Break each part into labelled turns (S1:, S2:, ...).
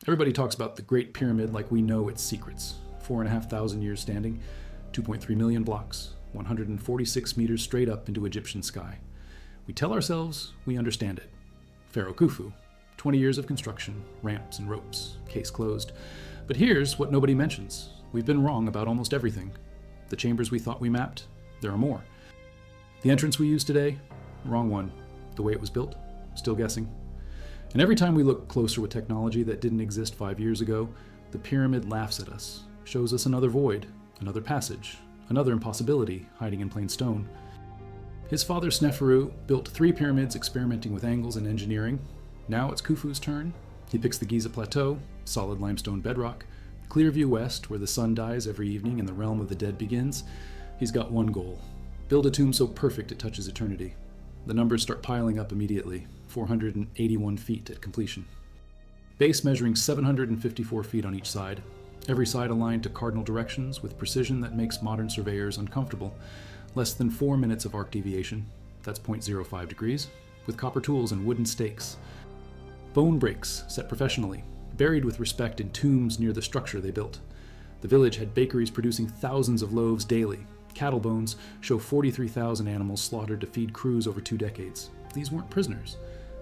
S1: Everybody talks about the Great Pyramid like we know its secrets. 4,500 years standing, 2.3 million blocks, 146 meters straight up into Egyptian sky. We tell ourselves we understand it. Pharaoh Khufu, 20 years of construction, ramps and ropes, case closed. But here's what nobody mentions. We've been wrong about almost everything. The chambers we thought we mapped, there are more. The entrance we use today, wrong one. The way it was built, still guessing. And every time we look closer with technology that didn't exist 5 years ago, the pyramid laughs at us, shows us another void, another passage, another impossibility hiding in plain stone. His father Sneferu built 3 pyramids experimenting with angles and engineering. Now it's Khufu's turn. He picks the Giza Plateau, solid limestone bedrock, clear view west where the sun dies every evening and the realm of the dead begins. He's got one goal: build a tomb so perfect it touches eternity. The numbers start piling up immediately, 481 feet at completion. Base measuring 754 feet on each side, every side aligned to cardinal directions with precision that makes modern surveyors uncomfortable. Less than 4 minutes of arc deviation, that's 0.05 degrees, with copper tools and wooden stakes. Bone breaks set professionally, buried with respect in tombs near the structure they built. The village had bakeries producing thousands of loaves daily. Cattle bones show 43,000 animals slaughtered to feed crews over 2 decades. These weren't prisoners.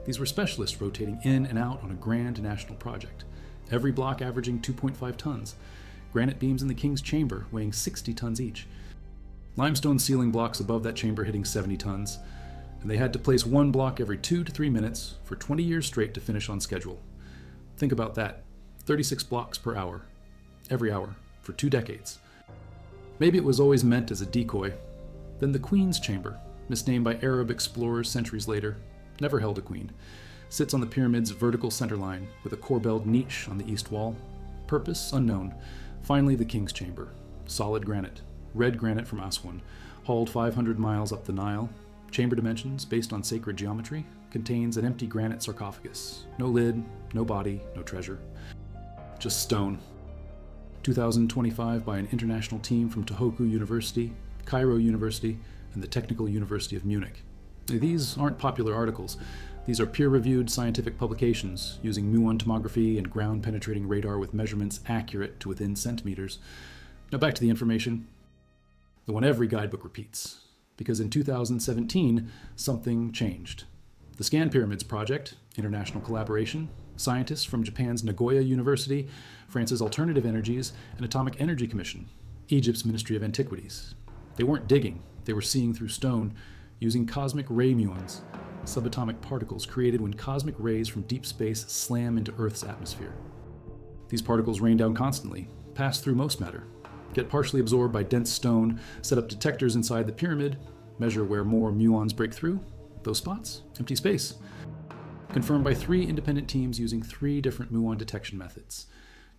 S1: These were specialists rotating in and out on a grand national project. Every block averaging 2.5 tons. Granite beams in the king's chamber weighing 60 tons each. Limestone ceiling blocks above that chamber hitting 70 tons. And they had to place one block every 2 to 3 minutes for 20 years straight to finish on schedule. Think about that. 36 blocks per hour. Every hour. For 2 decades. Maybe it was always meant as a decoy. Then the Queen's Chamber, misnamed by Arab explorers centuries later, never held a queen, sits on the pyramid's vertical centerline with a corbelled niche on the east wall. Purpose unknown. Finally, the King's Chamber. Solid granite. Red granite from Aswan, hauled 500 miles up the Nile. Chamber dimensions, based on sacred geometry, contains an empty granite sarcophagus. No lid, no body, no treasure. Just stone. 2025 by an international team from Tohoku University, Cairo University, and the Technical University of Munich. These aren't popular articles. These are peer-reviewed scientific publications using muon tomography and ground-penetrating radar with measurements accurate to within centimeters. Now back to the information. The one every guidebook repeats. Because in 2017, something changed. The Scan Pyramids Project, international collaboration, scientists from Japan's Nagoya University, France's Alternative Energies, and Atomic Energy Commission, Egypt's Ministry of Antiquities. They weren't digging, they were seeing through stone, using cosmic ray muons, subatomic particles created when cosmic rays from deep space slam into Earth's atmosphere. These particles rain down constantly, pass through most matter, get partially absorbed by dense stone, set up detectors inside the pyramid, measure where more muons break through. Those spots, empty space. Confirmed by 3 independent teams using 3 different muon detection methods.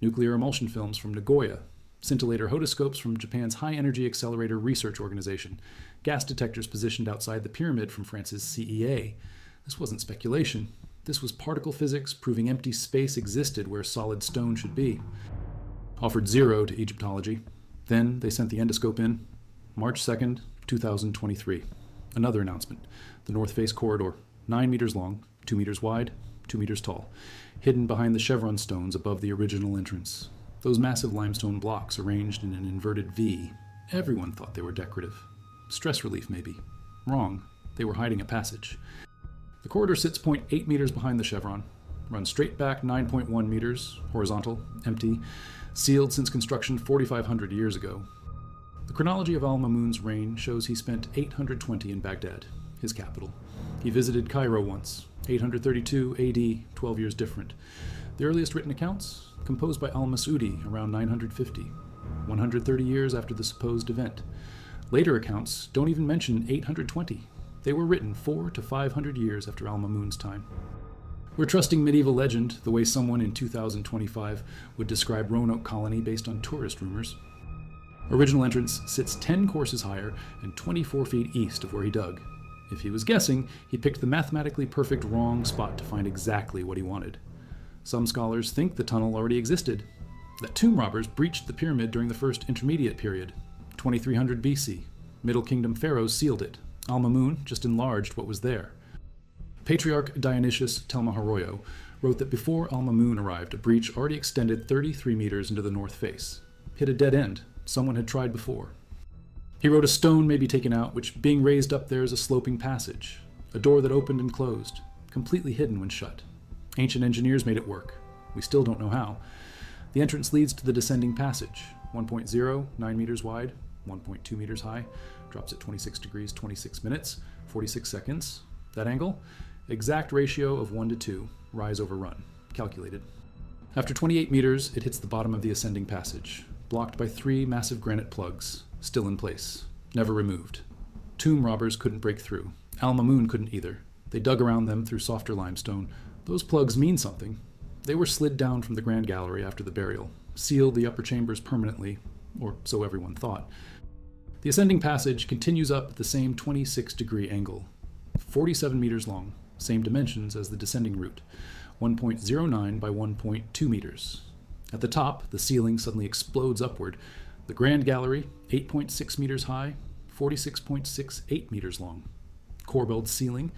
S1: Nuclear emulsion films from Nagoya, scintillator hodoscopes from Japan's High Energy Accelerator Research Organization, gas detectors positioned outside the pyramid from France's CEA. This wasn't speculation. This was particle physics proving empty space existed where solid stone should be. Offered 0 to Egyptology. Then they sent the endoscope in. March 2nd, 2023. Another announcement. The North Face Corridor, 9 meters long, 2 meters wide, 2 meters tall, hidden behind the chevron stones above the original entrance. Those massive limestone blocks arranged in an inverted V. Everyone thought they were decorative. Stress relief, maybe. Wrong. They were hiding a passage. The corridor sits 0.8 meters behind the chevron, runs straight back 9.1 meters, horizontal, empty, sealed since construction 4,500 years ago. The chronology of al-Mamun's reign shows he spent 820 in Baghdad, his capital. He visited Cairo once, 832 AD, 12 years different. The earliest written accounts, composed by al-Masudi around 950, 130 years after the supposed event. Later accounts don't even mention 820. They were written 400 to 500 years after al-Mamun's time. We're trusting medieval legend the way someone in 2025 would describe Roanoke Colony based on tourist rumors. Original entrance sits 10 courses higher and 24 feet east of where he dug. If he was guessing, he picked the mathematically perfect wrong spot to find exactly what he wanted. Some scholars think the tunnel already existed, that tomb robbers breached the pyramid during the first intermediate period, 2300 BC. Middle Kingdom pharaohs sealed it. Al-Mamun just enlarged what was there. Patriarch Dionysius Telmaharoyo wrote that before Al-Mamun arrived, a breach already extended 33 meters into the north face. Hit a dead end. Someone had tried before. He wrote a stone may be taken out, which being raised up there is a sloping passage, a door that opened and closed, completely hidden when shut. Ancient engineers made it work. We still don't know how. The entrance leads to the descending passage, 1.0, 9 meters wide, 1.2 meters high, drops at 26 degrees, 26 minutes, 46 seconds. That angle? Exact ratio of 1 to 2, rise over run, calculated. After 28 meters, it hits the bottom of the ascending passage, blocked by 3 massive granite plugs, still in place, never removed. Tomb robbers couldn't break through. Al-Mamun couldn't either. They dug around them through softer limestone. Those plugs mean something. They were slid down from the Grand Gallery after the burial, sealed the upper chambers permanently, or so everyone thought. The ascending passage continues up at the same 26-degree angle, 47 meters long, same dimensions as the descending route, 1.09 by 1.2 meters. At the top, the ceiling suddenly explodes upward. The Grand Gallery, 8.6 meters high, 46.68 meters long. Corbelled ceiling,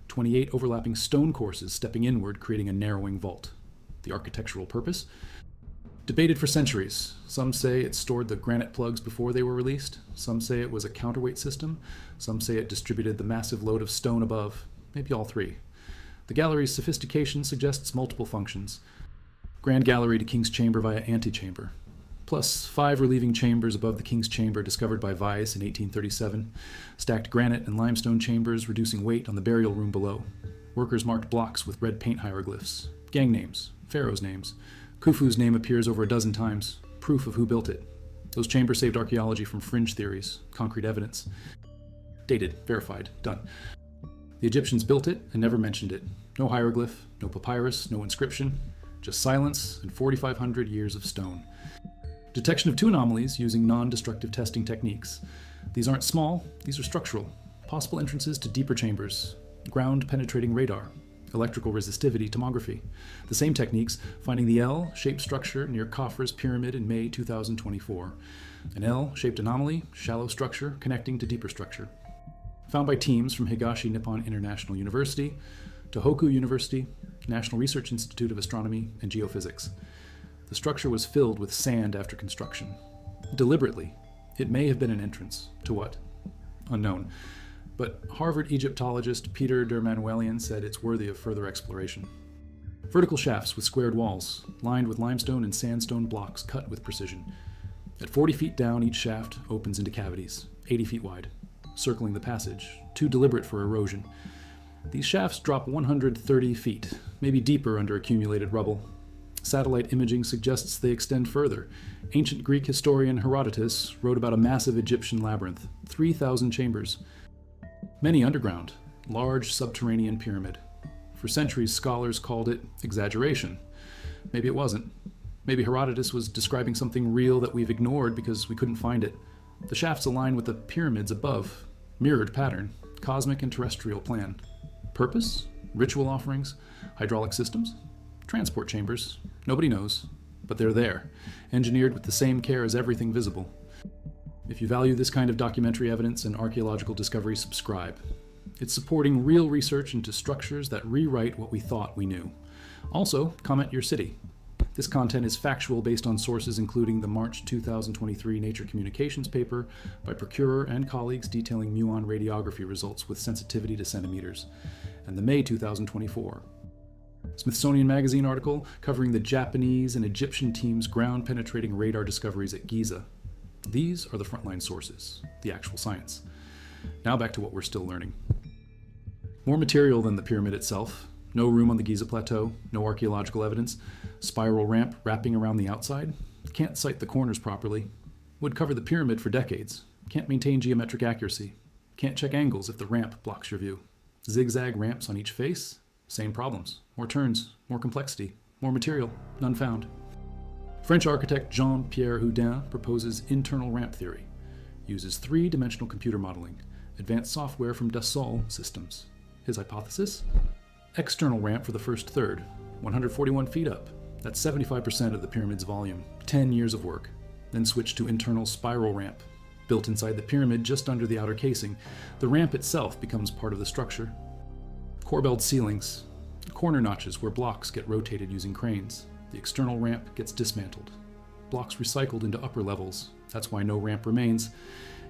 S1: 28 overlapping stone courses stepping inward, creating a narrowing vault. The architectural purpose? Debated for centuries. Some say it stored the granite plugs before they were released. Some say it was a counterweight system. Some say it distributed the massive load of stone above. Maybe all three. The gallery's sophistication suggests multiple functions. Grand Gallery to King's Chamber via antechamber, plus 5 relieving chambers above the King's Chamber discovered by Weiss in 1837, stacked granite and limestone chambers reducing weight on the burial room below. Workers marked blocks with red paint hieroglyphs, gang names, pharaohs' names. Khufu's name appears over a dozen times, proof of who built it. Those chambers saved archaeology from fringe theories, concrete evidence. Dated, verified, done. The Egyptians built it and never mentioned it. No hieroglyph, no papyrus, no inscription, just silence and 4,500 years of stone. Detection of 2 anomalies using non-destructive testing techniques. These aren't small, these are structural. Possible entrances to deeper chambers, ground-penetrating radar, electrical resistivity tomography. The same techniques, finding the L-shaped structure near Khafra's pyramid in May 2024. An L-shaped anomaly, shallow structure connecting to deeper structure. Found by teams from Higashi Nippon International University, Tohoku University, National Research Institute of Astronomy and Geophysics. The structure was filled with sand after construction. Deliberately, it may have been an entrance. To what? Unknown. But Harvard Egyptologist Peter Dermanuelian said it's worthy of further exploration. Vertical shafts with squared walls, lined with limestone and sandstone blocks cut with precision. At 40 feet down, each shaft opens into cavities, 80 feet wide, circling the passage, too deliberate for erosion. These shafts drop 130 feet, maybe deeper under accumulated rubble. Satellite imaging suggests they extend further. Ancient Greek historian Herodotus wrote about a massive Egyptian labyrinth, 3,000 chambers. Many underground, large subterranean pyramid. For centuries, scholars called it exaggeration. Maybe it wasn't. Maybe Herodotus was describing something real that we've ignored because we couldn't find it. The shafts align with the pyramids above, mirrored pattern, cosmic and terrestrial plan. Purpose? Ritual offerings? Hydraulic systems? Transport chambers? Nobody knows, but they're there, engineered with the same care as everything visible. If you value this kind of documentary evidence and archaeological discovery, subscribe. It's supporting real research into structures that rewrite what we thought we knew. Also, comment your city. This content is factual based on sources including the March 2023 Nature Communications paper by Procurer and colleagues detailing muon radiography results with sensitivity to centimeters, and the May 2024 Smithsonian Magazine article covering the Japanese and Egyptian teams' ground-penetrating radar discoveries at Giza. These are the frontline sources, the actual science. Now back to what we're still learning. More material than the pyramid itself. No room on the Giza Plateau, no archaeological evidence. Spiral ramp wrapping around the outside. Can't sight the corners properly. Would cover the pyramid for decades. Can't maintain geometric accuracy. Can't check angles if the ramp blocks your view. Zigzag ramps on each face. Same problems. More turns, more complexity, more material, none found. French architect Jean-Pierre Houdin proposes internal ramp theory. Uses 3-dimensional computer modeling, advanced software from Dassault Systems. His hypothesis? External ramp for the first third, 141 feet up. That's 75% of the pyramid's volume. 10 years of work. Then switch to internal spiral ramp. Built inside the pyramid just under the outer casing, the ramp itself becomes part of the structure. Corbelled ceilings. Corner notches where blocks get rotated using cranes. The external ramp gets dismantled. Blocks recycled into upper levels. That's why no ramp remains.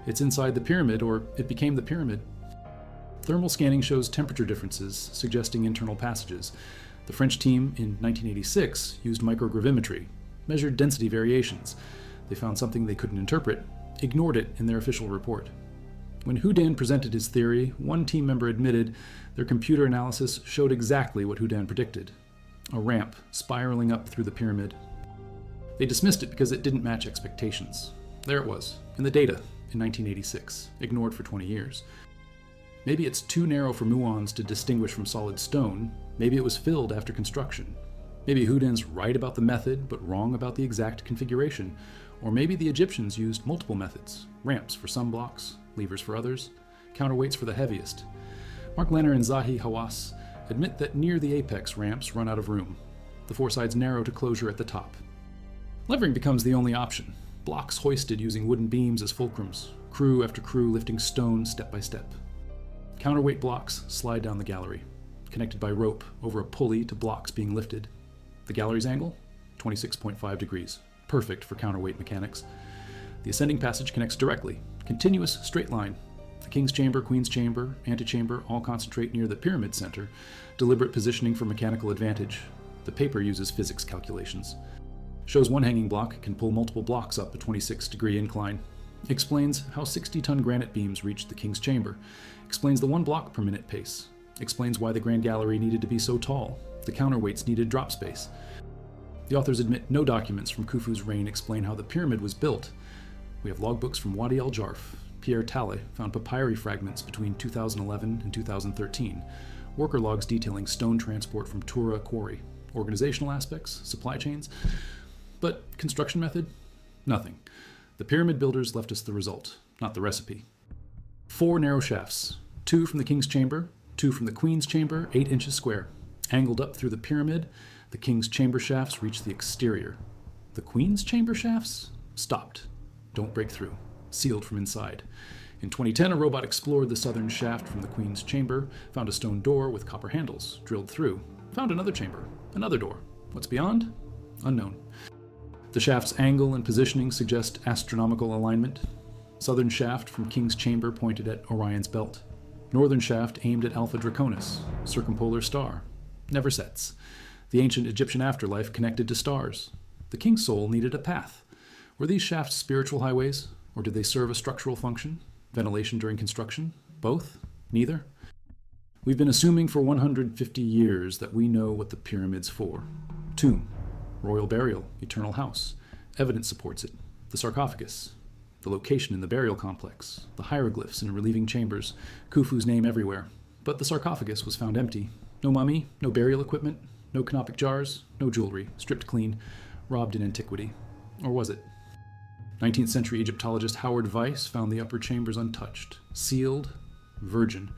S1: It's inside the pyramid, or it became the pyramid. Thermal scanning shows temperature differences, suggesting internal passages. The French team in 1986 used microgravimetry, measured density variations. They found something they couldn't interpret, ignored it in their official report. When Houdin presented his theory, one team member admitted their computer analysis showed exactly what Houdin predicted: a ramp spiraling up through the pyramid. They dismissed it because it didn't match expectations. There it was, in the data, in 1986, ignored for 20 years. Maybe it's too narrow for muons to distinguish from solid stone. Maybe it was filled after construction. Maybe Houdin's right about the method, but wrong about the exact configuration. Or maybe the Egyptians used multiple methods: ramps for some blocks, levers for others, counterweights for the heaviest. Mark Lenner and Zahi Hawass admit that near the apex ramps run out of room. The four sides narrow to closure at the top. Levering becomes the only option. Blocks hoisted using wooden beams as fulcrums, crew after crew lifting stone step by step. Counterweight blocks slide down the gallery, connected by rope over a pulley to blocks being lifted. The gallery's angle? 26.5 degrees. Perfect for counterweight mechanics. The ascending passage connects directly, continuous straight line. The king's chamber, queen's chamber, antechamber all concentrate near the pyramid center, deliberate positioning for mechanical advantage. The paper uses physics calculations. Shows one hanging block can pull multiple blocks up a 26-degree incline. Explains how 60-ton granite beams reached the king's chamber. Explains the 1 block per minute pace. Explains why the grand gallery needed to be so tall. The counterweights needed drop space. The authors admit no documents from Khufu's reign explain how the pyramid was built. We have logbooks from Wadi al-Jarf. Pierre Talle found papyri fragments between 2011 and 2013. Worker logs detailing stone transport from Tura quarry. Organizational aspects, supply chains. But construction method? Nothing. The pyramid builders left us the result, not the recipe. 4 narrow shafts, 2 from the king's chamber, 2 from the queen's chamber, 8 inches square. Angled up through the pyramid, the king's chamber shafts reach the exterior. The queen's chamber shafts? Stopped. Don't break through. Sealed from inside. In 2010, a robot explored the southern shaft from the queen's chamber, found a stone door with copper handles, drilled through, found another chamber, another door. What's beyond? Unknown. The shaft's angle and positioning suggest astronomical alignment. Southern shaft from King's Chamber pointed at Orion's belt. Northern shaft aimed at Alpha Draconis, circumpolar star. Never sets. The ancient Egyptian afterlife connected to stars. The king's soul needed a path. Were these shafts spiritual highways, or did they serve a structural function? Ventilation during construction? Both? Neither? We've been assuming for 150 years that we know what the pyramid's for. Tomb. Royal burial, eternal house. Evidence supports it. The sarcophagus. The location in the burial complex. The hieroglyphs in relieving chambers. Khufu's name everywhere. But the sarcophagus was found empty. No mummy, no burial equipment, no canopic jars, no jewelry, stripped clean, robbed in antiquity. Or was it? 19th century Egyptologist Howard Weiss found the upper chambers untouched, sealed, virgin.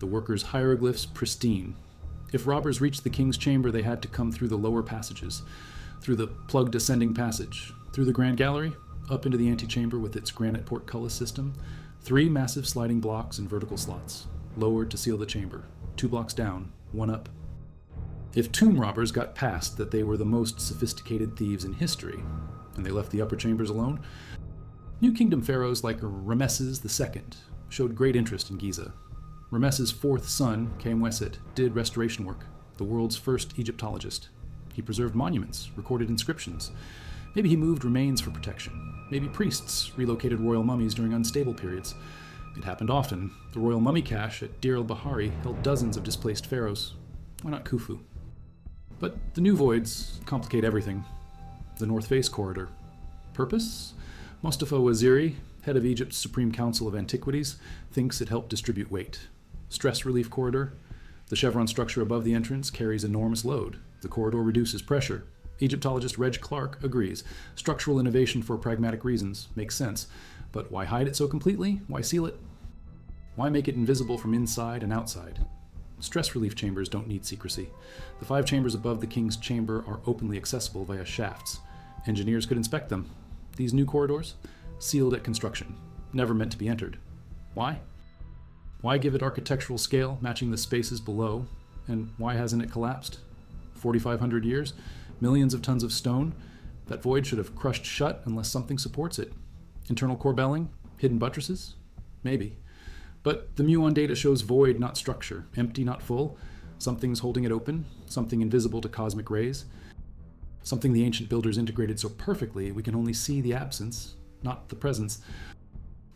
S1: The workers' hieroglyphs pristine. If robbers reached the king's chamber, they had to come through the lower passages, through the plugged ascending passage, through the grand gallery, up into the antechamber with its granite portcullis system, 3 massive sliding blocks and vertical slots, lowered to seal the chamber, 2 blocks down, 1 up. If tomb robbers got past that they were the most sophisticated thieves in history, and they left the upper chambers alone, New Kingdom pharaohs like Ramesses II showed great interest in Giza. Ramesses' 4th son, Khamweset, did restoration work, the world's first Egyptologist. He preserved monuments, recorded inscriptions. Maybe he moved remains for protection. Maybe priests relocated royal mummies during unstable periods. It happened often. The royal mummy cache at Deir el-Bahari held dozens of displaced pharaohs. Why not Khufu? But the new voids complicate everything. The North Face corridor. Purpose? Mustafa Waziri, head of Egypt's Supreme Council of Antiquities, thinks it helped distribute weight. Stress relief corridor. The chevron structure above the entrance carries enormous load. The corridor reduces pressure. Egyptologist Reg Clark agrees. Structural innovation for pragmatic reasons makes sense. But why hide it so completely? Why seal it? Why make it invisible from inside and outside? Stress relief chambers don't need secrecy. The 5 chambers above the king's chamber are openly accessible via shafts. Engineers could inspect them. These new corridors? Sealed at construction. Never meant to be entered. Why? Why give it architectural scale matching the spaces below? And why hasn't it collapsed? 4,500 years? Millions of tons of stone? That void should have crushed shut unless something supports it. Internal core belling? Hidden buttresses? Maybe. But the muon data shows void, not structure. Empty, not full. Something's holding it open. Something invisible to cosmic rays. Something the ancient builders integrated so perfectly we can only see the absence, not the presence.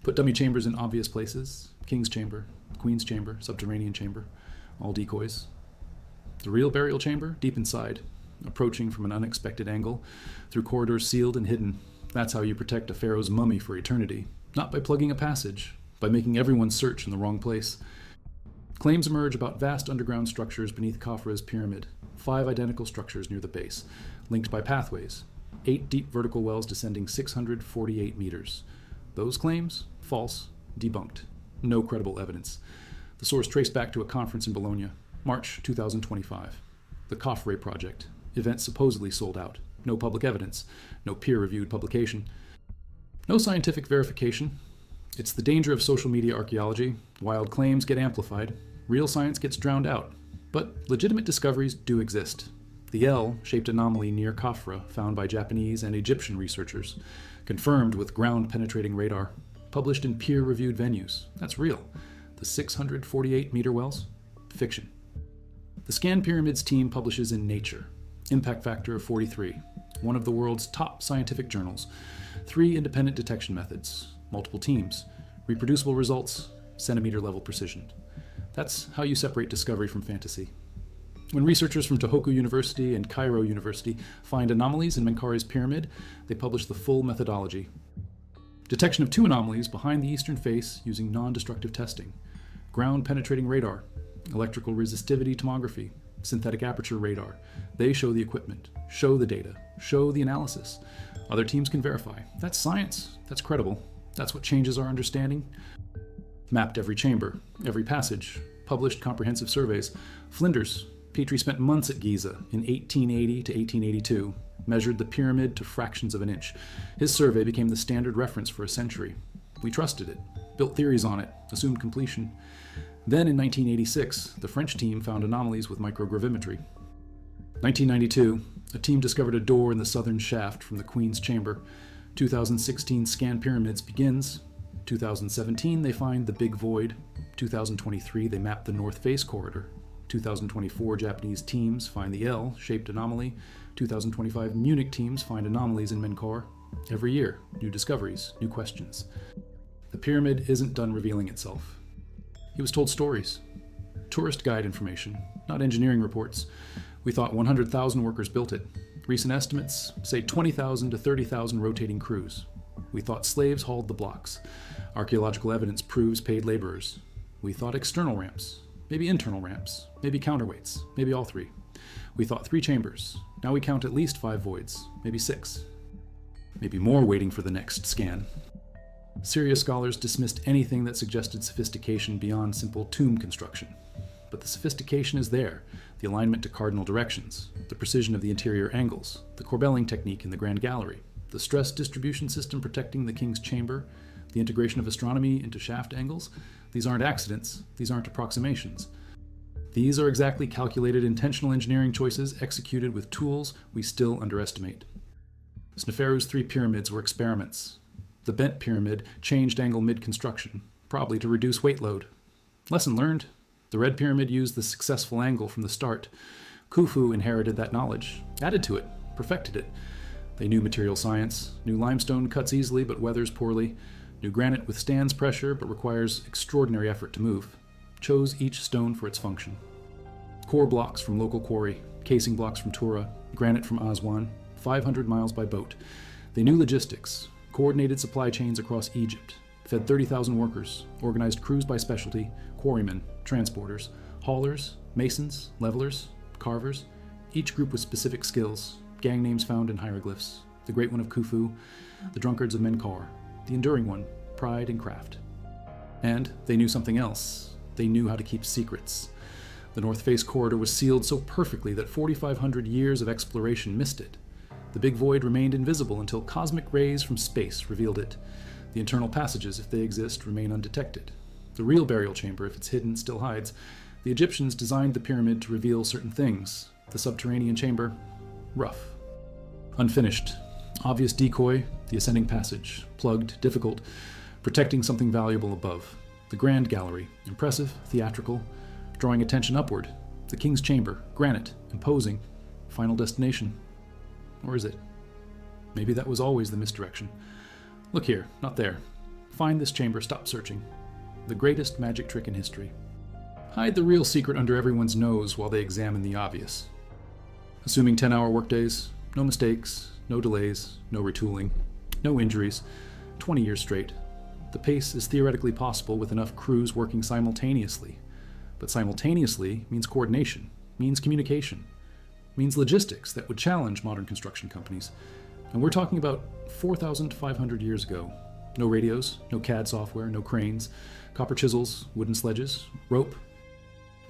S1: Put dummy chambers in obvious places. King's chamber, queen's chamber, subterranean chamber. All decoys. The real burial chamber, deep inside, approaching from an unexpected angle, through corridors sealed and hidden. That's how you protect a pharaoh's mummy for eternity. Not by plugging a passage, by making everyone search in the wrong place. Claims emerge about vast underground structures beneath Khafra's pyramid. 5 identical structures near the base, linked by pathways. 8 deep vertical wells descending 648 meters. Those claims? False. Debunked. No credible evidence. The source traced back to a conference in Bologna, March 2025. The Khafre Project. Event supposedly sold out. No public evidence. No peer-reviewed publication. No scientific verification. It's the danger of social media archaeology. Wild claims get amplified. Real science gets drowned out. But legitimate discoveries do exist. The L-shaped anomaly near Khafra, found by Japanese and Egyptian researchers, confirmed with ground-penetrating radar, published in peer-reviewed venues. That's real. The 648-meter wells? Fiction. The Scan Pyramids team publishes in Nature. Impact factor of 43. One of the world's top scientific journals. 3 independent detection methods. Multiple teams. Reproducible results. Centimeter-level precision. That's how you separate discovery from fantasy. When researchers from Tohoku University and Cairo University find anomalies in Menkare's pyramid, they publish the full methodology. Detection of 2 anomalies behind the eastern face using non-destructive testing. Ground-penetrating radar, electrical resistivity tomography, synthetic aperture radar. They show the equipment, show the data, show the analysis. Other teams can verify. That's science. That's credible. That's what changes our understanding. Mapped every chamber, every passage, published comprehensive surveys. Flinders, Petrie spent months at Giza in 1880 to 1882, measured the pyramid to fractions of an inch. His survey became the standard reference for a century. We trusted it, built theories on it, assumed completion. Then in 1986, the French team found anomalies with microgravimetry. 1992, a team discovered a door in the southern shaft from the Queen's Chamber. 2016 Scan Pyramids begins. 2017, they find the Big Void. 2023, they map the North Face corridor. 2024, Japanese teams find the L-shaped anomaly. 2025, Munich teams find anomalies in Menkar. Every year, new discoveries, new questions. The pyramid isn't done revealing itself. He was told stories. Tourist guide information, not engineering reports. We thought 100,000 workers built it. Recent estimates say 20,000 to 30,000 rotating crews. We thought slaves hauled the blocks. Archaeological evidence proves paid laborers. We thought external ramps, maybe internal ramps, maybe counterweights, maybe all 3. We thought 3 chambers. Now we count at least 5 voids, maybe 6. Maybe more waiting for the next scan. Serious scholars dismissed anything that suggested sophistication beyond simple tomb construction. But the sophistication is there, the alignment to cardinal directions, the precision of the interior angles, the corbelling technique in the Grand Gallery, the stress distribution system protecting the King's Chamber, the integration of astronomy into shaft angles. These aren't accidents, these aren't approximations. These are exactly calculated intentional engineering choices executed with tools we still underestimate. Sneferu's 3 pyramids were experiments. The bent pyramid changed angle mid-construction, probably to reduce weight load. Lesson learned. The red pyramid used the successful angle from the start. Khufu inherited that knowledge, added to it, perfected it. They knew material science, knew limestone cuts easily but weathers poorly, knew granite withstands pressure but requires extraordinary effort to move, chose each stone for its function. Core blocks from local quarry, casing blocks from Tura, granite from Aswan, 500 miles by boat. They knew logistics, coordinated supply chains across Egypt, fed 30,000 workers, organized crews by specialty, quarrymen, transporters, haulers, masons, levelers, carvers, each group with specific skills, gang names found in hieroglyphs, the Great One of Khufu, the Drunkards of Menkar, the Enduring One, Pride and Craft. And they knew something else. They knew how to keep secrets. The North Face corridor was sealed so perfectly that 4,500 years of exploration missed it. The Big Void remained invisible until cosmic rays from space revealed it. The internal passages, if they exist, remain undetected. The real burial chamber, if it's hidden, still hides. The Egyptians designed the pyramid to reveal certain things. The subterranean chamber, rough. Unfinished. Obvious decoy, the ascending passage. Plugged, difficult, protecting something valuable above. The grand gallery, impressive, theatrical, drawing attention upward. The king's chamber, granite, imposing, final destination. Or is it? Maybe that was always the misdirection. Look here, not there. Find this chamber, stop searching. The greatest magic trick in history. Hide the real secret under everyone's nose while they examine the obvious. Assuming 10-hour workdays, no mistakes, no delays, no retooling, no injuries, 20 years straight. The pace is theoretically possible with enough crews working simultaneously. But simultaneously means coordination, means communication, means logistics that would challenge modern construction companies. And we're talking about 4,500 years ago. No radios, no CAD software, no cranes, copper chisels, wooden sledges, rope.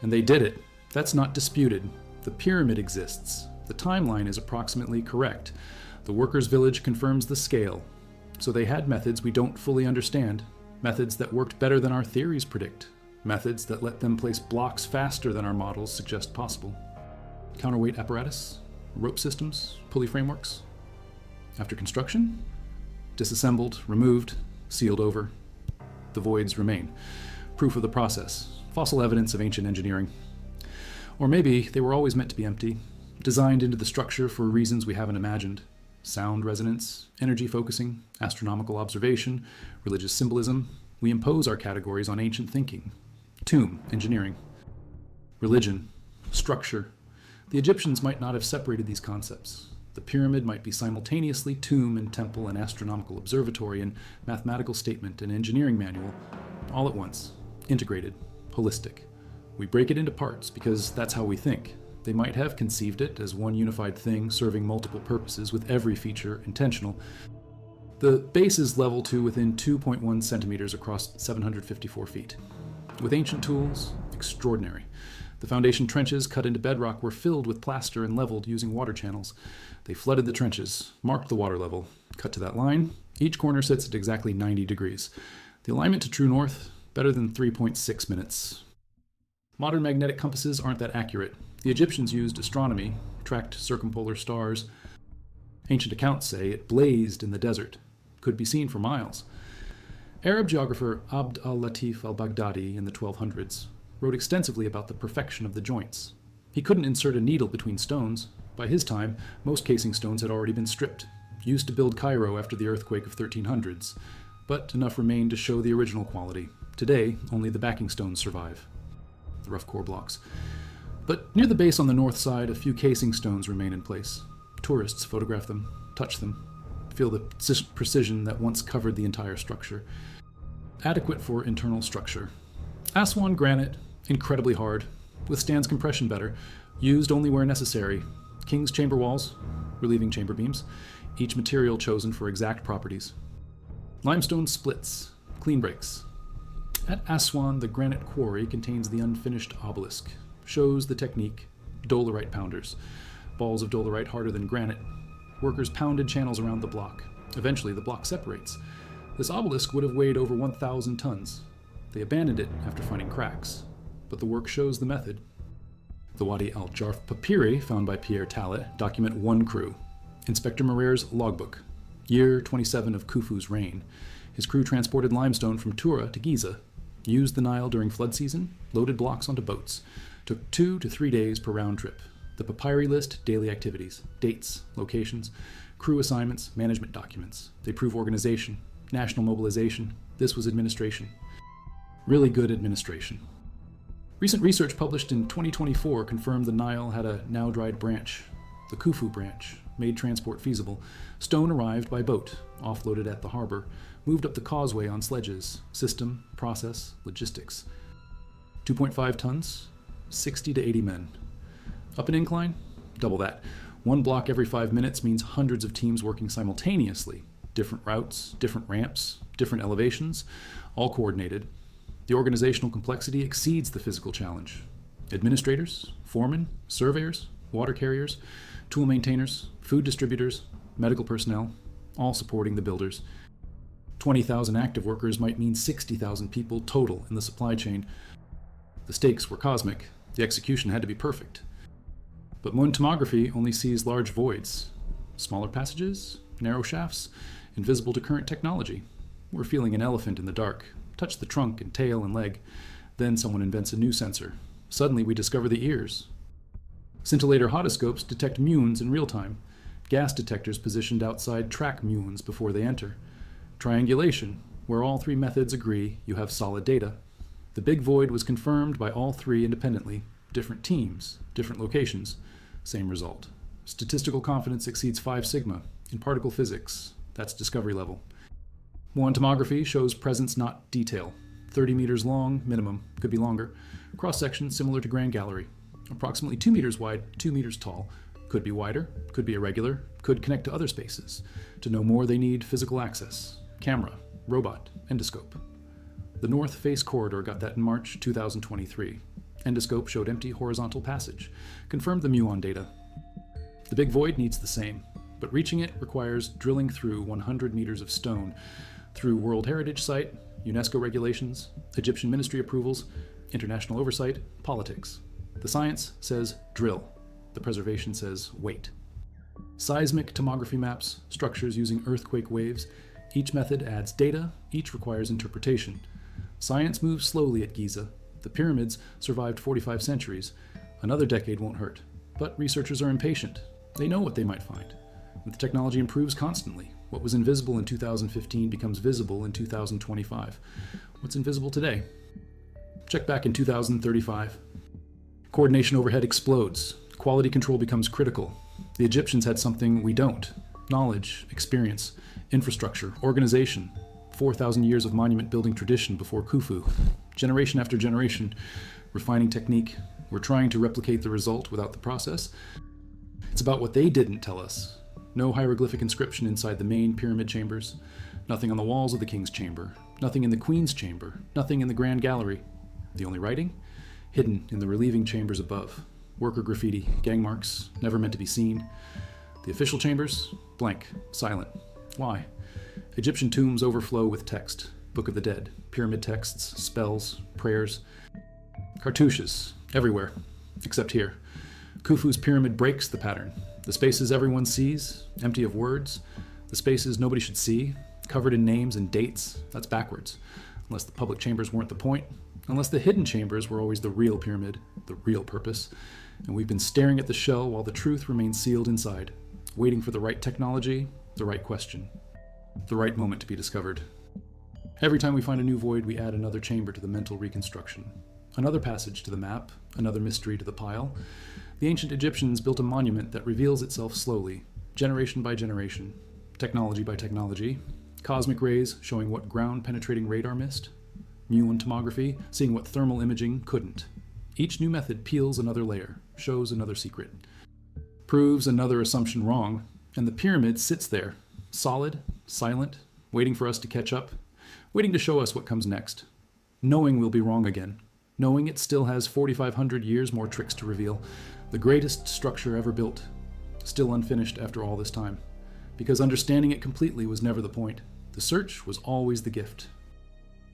S1: And they did it. That's not disputed. The pyramid exists. The timeline is approximately correct. The workers' village confirms the scale. So they had methods we don't fully understand, methods that worked better than our theories predict, methods that let them place blocks faster than our models suggest possible. Counterweight apparatus, rope systems, pulley frameworks. After construction, disassembled, removed, sealed over. The voids remain. Proof of the process, fossil evidence of ancient engineering. Or maybe they were always meant to be empty, designed into the structure for reasons we haven't imagined. Sound resonance, energy focusing, astronomical observation, religious symbolism. We impose our categories on ancient thinking. Tomb, engineering. Religion, structure. The Egyptians might not have separated these concepts. The pyramid might be simultaneously tomb and temple and astronomical observatory and mathematical statement and engineering manual, all at once, integrated, holistic. We break it into parts because that's how we think. They might have conceived it as one unified thing serving multiple purposes with every feature intentional. The base is level to within 2.1 centimeters across 754 feet. With ancient tools, extraordinary. The foundation trenches cut into bedrock were filled with plaster and leveled using water channels. They flooded the trenches, marked the water level, cut to that line. Each corner sits at exactly 90 degrees. The alignment to true north, better than 3.6 minutes. Modern magnetic compasses aren't that accurate. The Egyptians used astronomy, tracked circumpolar stars. Ancient accounts say it blazed in the desert, could be seen for miles. Arab geographer Abd al-Latif al-Baghdadi in the 1200s wrote extensively about the perfection of the joints. He couldn't insert a needle between stones. By his time, most casing stones had already been stripped, used to build Cairo after the earthquake of 1300s, but enough remained to show the original quality. Today, only the backing stones survive, the rough core blocks. But near the base on the north side, a few casing stones remain in place. Tourists photograph them, touch them, feel the precision that once covered the entire structure. Adequate for internal structure. Aswan granite, incredibly hard, withstands compression better, used only where necessary. King's chamber walls, relieving chamber beams, each material chosen for exact properties. Limestone splits, clean breaks. At Aswan, the granite quarry contains the unfinished obelisk. Shows the technique, dolerite pounders. Balls of dolerite harder than granite. Workers pounded channels around the block. Eventually, the block separates. This obelisk would have weighed over 1,000 tons. They abandoned it after finding cracks, but the work shows the method. The Wadi al-Jarf papyri, found by Pierre Tallet, document one crew. Inspector Marer's logbook, year 27 of Khufu's reign. His crew transported limestone from Tura to Giza, used the Nile during flood season, loaded blocks onto boats. Took 2 to 3 days per round trip. The papyri list daily activities, dates, locations, crew assignments, management documents. They prove organization, national mobilization. This was administration. Really good administration. Recent research published in 2024 confirmed the Nile had a now-dried branch. The Khufu branch made transport feasible. Stone arrived by boat, offloaded at the harbor, moved up the causeway on sledges. System, process, logistics. 2.5 tons, 60 to 80 men. Up an incline? Double that. One block every 5 minutes means hundreds of teams working simultaneously. Different routes, different ramps, different elevations, all coordinated. The organizational complexity exceeds the physical challenge. Administrators, foremen, surveyors, water carriers, tool maintainers, food distributors, medical personnel, all supporting the builders. 20,000 active workers might mean 60,000 people total in the supply chain. The stakes were cosmic. The execution had to be perfect. But Muon tomography only sees large voids. Smaller passages, narrow shafts, invisible to current technology. We're feeling an elephant in the dark. Touch the trunk and tail and leg. Then someone invents a new sensor. Suddenly we discover the ears. Scintillator hodoscopes detect muons in real time. Gas detectors positioned outside track muons before they enter. Triangulation, where all three methods agree you have solid data. The big void was confirmed by all three independently. Different teams, different locations, same result. Statistical confidence exceeds 5 sigma. In particle physics, that's discovery level. Muon tomography shows presence, not detail. 30 meters long, minimum, could be longer. Cross-section similar to Grand Gallery. Approximately 2 meters wide, 2 meters tall. Could be wider, could be irregular, could connect to other spaces. To know more, they need physical access. Camera, robot, endoscope. The North Face Corridor got that in March 2023. Endoscope showed empty horizontal passage. Confirmed the muon data. The big void needs the same, but reaching it requires drilling through 100 meters of stone, through World Heritage Site, UNESCO regulations, Egyptian ministry approvals, international oversight, politics. The science says drill. The preservation says wait. Seismic tomography maps, structures using earthquake waves. Each method adds data, each requires interpretation. Science moves slowly at Giza. The pyramids survived 45 centuries. Another decade won't hurt. But researchers are impatient. They know what they might find. And the technology improves constantly. What was invisible in 2015 becomes visible in 2025. What's invisible today? Check back in 2035. Coordination overhead explodes. Quality control becomes critical. The Egyptians had something we don't. Knowledge, experience, infrastructure, organization. 4,000 years of monument building tradition before Khufu. Generation after generation, refining technique. We're trying to replicate the result without the process. It's about what they didn't tell us. No hieroglyphic inscription inside the main pyramid chambers. Nothing on the walls of the king's chamber. Nothing in the queen's chamber. Nothing in the grand gallery. The only writing? Hidden in the relieving chambers above. Worker graffiti, gang marks, never meant to be seen. The official chambers? Blank, silent. Why? Egyptian tombs overflow with text. Book of the Dead, pyramid texts, spells, prayers. Cartouches, everywhere, except here. Khufu's pyramid breaks the pattern. The spaces everyone sees, empty of words. The spaces nobody should see, covered in names and dates. That's backwards. Unless the public chambers weren't the point. Unless the hidden chambers were always the real pyramid, the real purpose. And we've been staring at the shell while the truth remains sealed inside, waiting for the right technology, the right question, the right moment to be discovered. Every time we find a new void, we add another chamber to the mental reconstruction. Another passage to the map, another mystery to the pile. The ancient Egyptians built a monument that reveals itself slowly, generation by generation, technology by technology. Cosmic rays showing what ground-penetrating radar missed. Muon tomography seeing what thermal imaging couldn't. Each new method peels another layer, shows another secret, proves another assumption wrong, and the pyramid sits there, solid, silent, waiting for us to catch up, waiting to show us what comes next, knowing we'll be wrong again, knowing it still has 4,500 years more tricks to reveal, the greatest structure ever built, still unfinished after all this time, because understanding it completely was never the point. The search was always the gift.